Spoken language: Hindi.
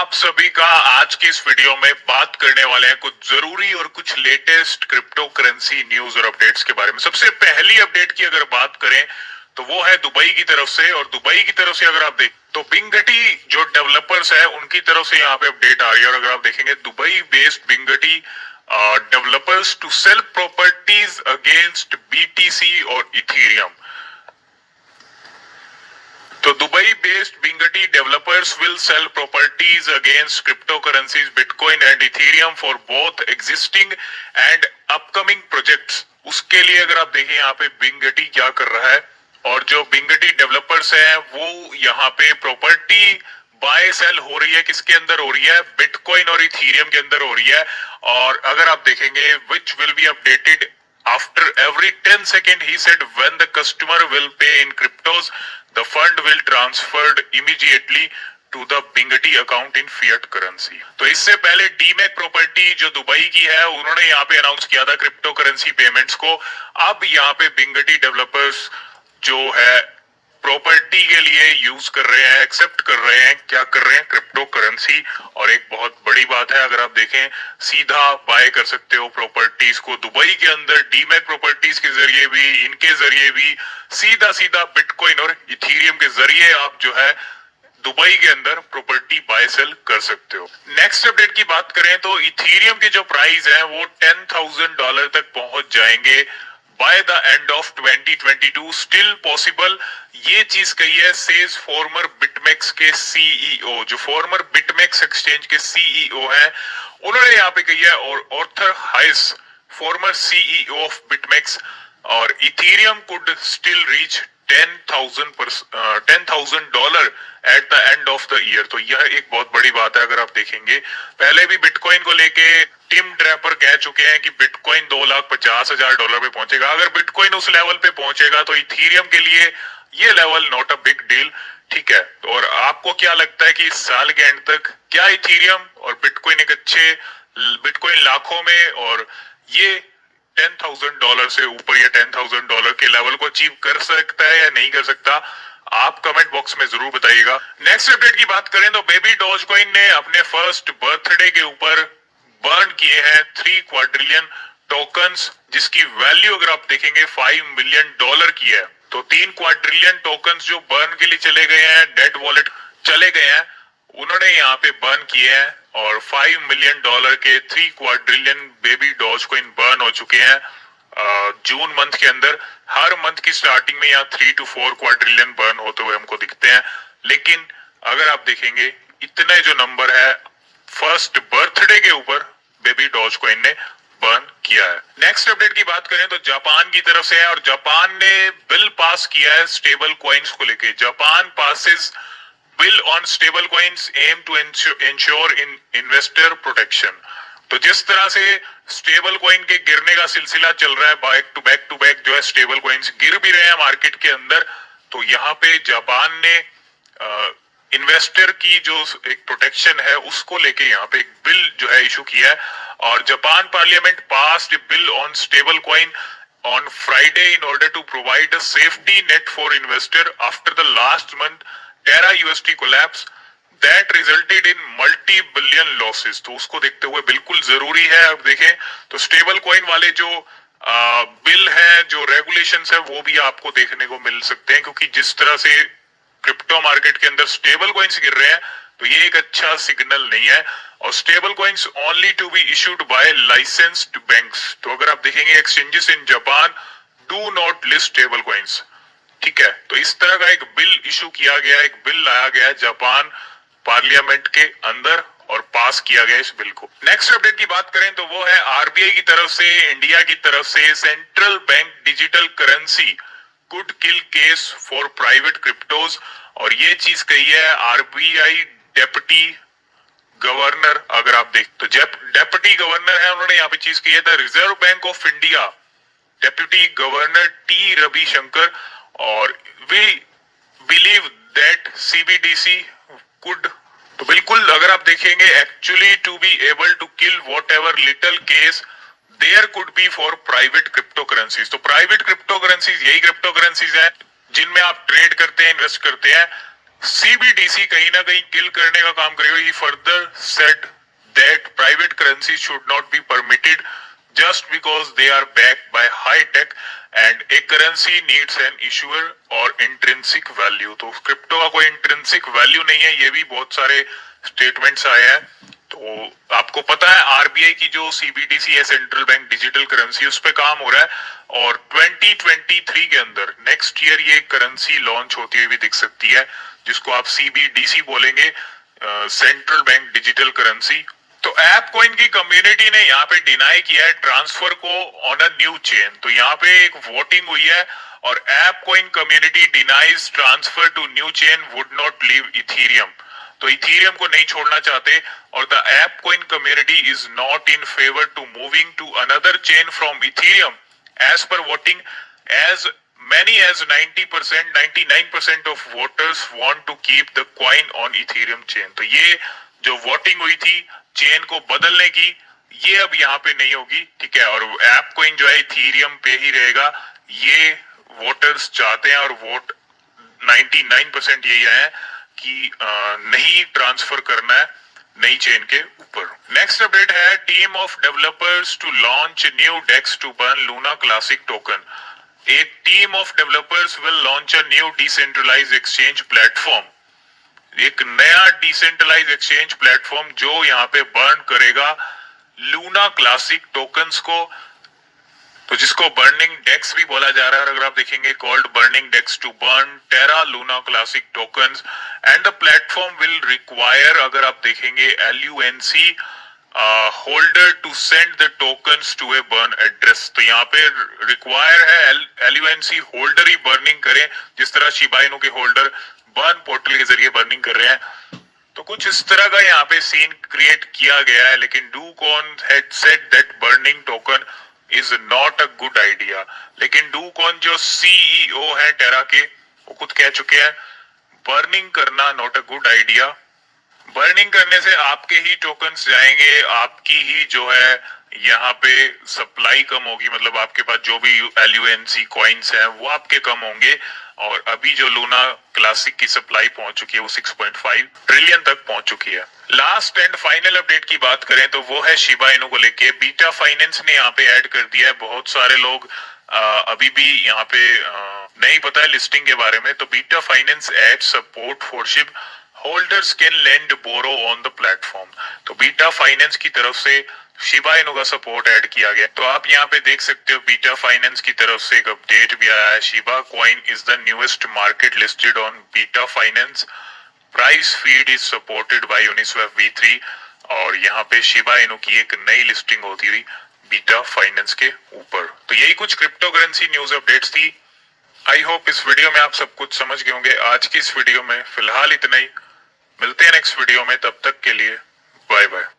आप सभी का आज के इस वीडियो में बात करने वाले हैं कुछ जरूरी और कुछ लेटेस्ट क्रिप्टो करेंसी न्यूज और अपडेट्स के बारे में। सबसे पहली अपडेट की अगर बात करें तो वो है दुबई की तरफ से, और दुबई की तरफ से अगर आप देख तो बिंगटी जो डेवलपर्स है उनकी तरफ से यहाँ पे अपडेट आ रही है। और अगर आप देखेंगे Dubai based Binghatti developers to sell properties against BTC और इथेरियम। तो Dubai based Binghatti developers will sell properties against cryptocurrencies bitcoin and Ethereum for both existing and upcoming projects. उसके लिए अगर आप देखें यहाँ पे बिंगटी क्या कर रहा है, और जो बिंगटी डेवलपर्स हैं वो यहाँ पे प्रॉपर्टी बाय सेल हो रही है, किसके अंदर हो रही है? बिटकॉइन और इथेरियम के अंदर हो रही है। और अगर आप देखेंगे which will be updated after every 10 seconds, he said, when the customer will pay in cryptos, the fund will transferred immediately to the Bingati account in fiat currency। तो इससे पहले डीमैक प्रॉपर्टी जो दुबई की है उन्होंने यहाँ पे अनाउंस किया था क्रिप्टो करेंसी पेमेंट्स को। अब यहाँ पे बिंगटी डेवलपर्स जो है प्रॉपर्टी के लिए यूज कर रहे हैं, एक्सेप्ट कर रहे हैं, क्या कर रहे हैं? Crypto currency. और एक बहुत बड़ी बात है, अगर आप देखें सीधा बाय कर सकते हो प्रॉपर्टीज को दुबई के अंदर डीमैट प्रॉपर्टीज के जरिए भी, इनके जरिए भी, सीधा सीधा बिटकॉइन और इथेरियम के जरिए आप जो है दुबई के अंदर प्रॉपर्टी बाय सेल कर सकते हो। नेक्स्ट अपडेट की बात करें तो इथेरियम के जो प्राइस है वो $10,000 तक पहुंच जाएंगे by the end of 2022। Still possible, ये चीज कही है सेज फॉर्मर बिटमेक्स के सीईओ, जो फॉर्मर बिटमेक्स एक्सचेंज के सीईओ हैं, उन्होंने यहाँ पे कही है। और Arthur Hayes, former CEO of BitMEX, और Ethereum could still reach $10,000 at the end of the year. तो यह एक बहुत बड़ी बात है। अगर आप देखेंगे पहले भी बिटकॉइन को लेके टिम ड्रैपर कह चुके हैं कि बिटकॉइन $2,50,000 पे पहुंचेगा। अगर बिटकॉइन उस लेवल पे पहुंचेगा तो इथेरियम के लिए ये level not a big deal, ठीक है। और आपको क्या लगता है कि इस साल के एंड तक क्या इथेरियम और बिटकॉइन एक अच्छे, बिटकॉइन लाखों में और ये $10,000 से ऊपर या $10,000 के लेवल को अचीव कर सकता है या नहीं कर सकता? आप कमेंट बॉक्स में जरूर बताइएगा। नेक्स्ट अपडेट की बात करें तो बेबी डॉजकॉइन ने अपने फर्स्ट बर्थडे के ऊपर बर्न किए हैं 3 क्वाड्रिलियन टोकन्स, जिसकी वैल्यू अगर आप देखेंगे $5 मिलियन की है। तो 3 क्वाड्रिलियन टोकन्स जो बर्न के लिए चले गए हैं, डेड वॉलेट चले गए हैं, उन्होंने यहाँ पे बर्न किए हैं। और $5 मिलियन के 3 क्वाड्रिलियन बेबी डॉजकॉइन बर्न हो चुके हैं जून मंथ के अंदर। हर मंथ की स्टार्टिंग में यहाँ 3 to 4 क्वाड्रिलियन बर्न होते हुए हमको दिखते हैं। लेकिन अगर आप देखेंगे इतने जो नंबर है फर्स्ट बर्थडे के ऊपर बेबी डॉजकॉइन ने बर्न किया है। नेक्स्ट अपडेट की बात करें तो जापान की तरफ से है, और जापान ने बिल पास किया है स्टेबल कॉइन्स को लेके। Japan passes bill on stable coins aim to ensure in investor protection. तो जिस तरह से स्टेबल कॉइन के गिरने का सिलसिला चल रहा है, बैक टू बैक जो है स्टेबल कॉइन्स गिर भी रहे हैं मार्केट के अंदर, तो यहाँ पे जापान ने इन्वेस्टर की जो एक प्रोटेक्शन है उसको लेके यहाँ पे एक बिल जो है इशू किया है। और Japan parliament passed bill on stable coin on Friday in order to provide a safety net for investor after the last month Terra UST collapse that resulted in multi billion losses. तो उसको देखते हुए बिल्कुल जरूरी है। अब देखें तो स्टेबल कॉइन वाले जो बिल है, जो रेगुलेशंस है, वो भी आपको देखने को मिल सकते हैं, क्योंकि जिस तरह से क्रिप्टो मार्केट के अंदर स्टेबल कॉइन्स गिर रहे हैं तो ये एक अच्छा सिग्नल नहीं है। और stable coins only to be issued by licensed banks. तो अगर आप देखेंगे exchanges in Japan do not list stable coins, ठीक है। तो इस तरह का एक बिल इशू किया गया, एक बिल लाया गया जापान पार्लियामेंट के अंदर और पास किया गया इस बिल को। नेक्स्ट अपडेट की बात करें तो वो है आरबीआई की तरफ से, इंडिया की तरफ से central bank digital currency could kill case for private cryptos. और ये चीज कही है आरबीआई डेप्यूटी गवर्नर। अगर आप देख तो डेप्यूटी गवर्नर है, उन्होंने यहाँ पे चीज कही है the Reserve Bank of India deputy governor T Ravishankar, और we believe that CBDC could. तो बिल्कुल अगर आप देखेंगे actually to be able to kill whatever little case there could be for private cryptocurrencies. तो प्राइवेट क्रिप्टो करेंसीज यही क्रिप्टो करेंसीज हैं जिनमें आप ट्रेड करते हैं, इन्वेस्ट करते हैं। CBDC कहीं ना कहीं किल करने का काम करेगा। He further said that private currencies should not be permitted just because they are backed by high tech and a currency needs an issuer और intrinsic value। तो क्रिप्टो का कोई intrinsic value नहीं है, ये भी बहुत सारे स्टेटमेंट्स आए हैं। तो आपको पता है आरबीआई की जो सीबीडीसी है, सेंट्रल बैंक डिजिटल करेंसी, उस पे काम हो रहा है और 2023 के अंदर नेक्स्ट ईयर ये करेंसी लॉन्च होती हुई भी दिख सकती है, जिसको आप सीबीडीसी बोलेंगे, सेंट्रल बैंक डिजिटल करेंसी। तो ऐप कॉइन की कम्युनिटी ने यहाँ पे डिनाई किया है ट्रांसफर को ऑन अ न्यू चेन। तो यहाँ पे एक वोटिंग हुई है और ApeCoin community denies transfer to new chain would not leave Ethereum. तो इथेरियम को नहीं छोड़ना चाहते और the ApeCoin community is not in favour to moving to another chain from Ethereum as per voting, as many as 90%, 99% of voters want to keep the coin on Ethereum chain। तो ये जो वोटिंग हुई थी चेन को बदलने की, ये अब यहाँ पे नहीं होगी, ठीक है। और ऐप कॉइन जो है इथेरियम पे ही रहेगा, ये वोटर्स चाहते हैं और वोट 99% यही है कि नहीं ट्रांसफर करना है नई चेन के ऊपर। नेक्स्ट अपडेट है team of developers to launch new DEX to burn Luna Classic token. A team of developers will launch a new decentralized exchange platform। एक नया डिसेंट्रलाइज एक्सचेंज प्लेटफॉर्म जो यहाँ पे बर्न करेगा लूना क्लासिक टोकन्स को, तो जिसको बर्निंग डेक्स भी बोला जा रहा है। अगर आप देखेंगे called burning DEX to burn Terra Luna Classic tokens and the platform will require, अगर आप देखेंगे LUNC holder to send the tokens to a burn address. तो यहाँ पे रिक्वायर है LUNC होल्डर ही बर्निंग करें, जिस तरह शिबा इनू के होल्डर बर्न पोर्टल के जरिए बर्निंग कर रहे हैं। तो कुछ इस तरह का यहाँ पे सीन क्रिएट किया गया है, लेकिन Do Kwon had said that burning token is not a good idea. लेकिन डूकॉन जो CEO है टेरा के, वो खुद कह चुके हैं बर्निंग करना not a good idea. Burning करने से आपके ही टोकन्स जाएंगे, आपकी ही जो है यहाँ पे सप्लाई कम होगी, मतलब आपके पास जो भी LUNC कॉइन्स हैं वो आपके कम होंगे। और अभी जो लूना क्लासिक की सप्लाई पहुंच चुकी है वो 6.5 ट्रिलियन तक पहुंच चुकी है। लास्ट एंड फाइनल अपडेट की बात करें तो वो है शिबा इनू को लेके। बीटा फाइनेंस ने यहाँ पे ऐड कर दिया है। बहुत सारे लोग अभी भी यहाँ पे नहीं पता है लिस्टिंग के बारे में। तो Beta Finance add support for SHIB holders can lend borrow on the platform. तो बीटा फाइनेंस की तरफ से शिबा इनू का सपोर्ट ऐड किया गया। तो आप यहाँ पे देख सकते हो बीटा फाइनेंस की तरफ से एक अपडेट भी आया है। Shiba coin is the newest market listed on beta finance, price feed is supported by Uniswap V3। और यहाँ पे शिबा इनू की एक नई लिस्टिंग होती हुई बीटा फाइनेंस के ऊपर। तो यही कुछ क्रिप्टो करेंसी न्यूज अपडेट्स थी। आई होप इस वीडियो में आप सब कुछ समझ गए होंगे। आज की इस वीडियो में फिलहाल इतना ही, मिलते हैं नेक्स्ट वीडियो में, तब तक के लिए बाय बाय।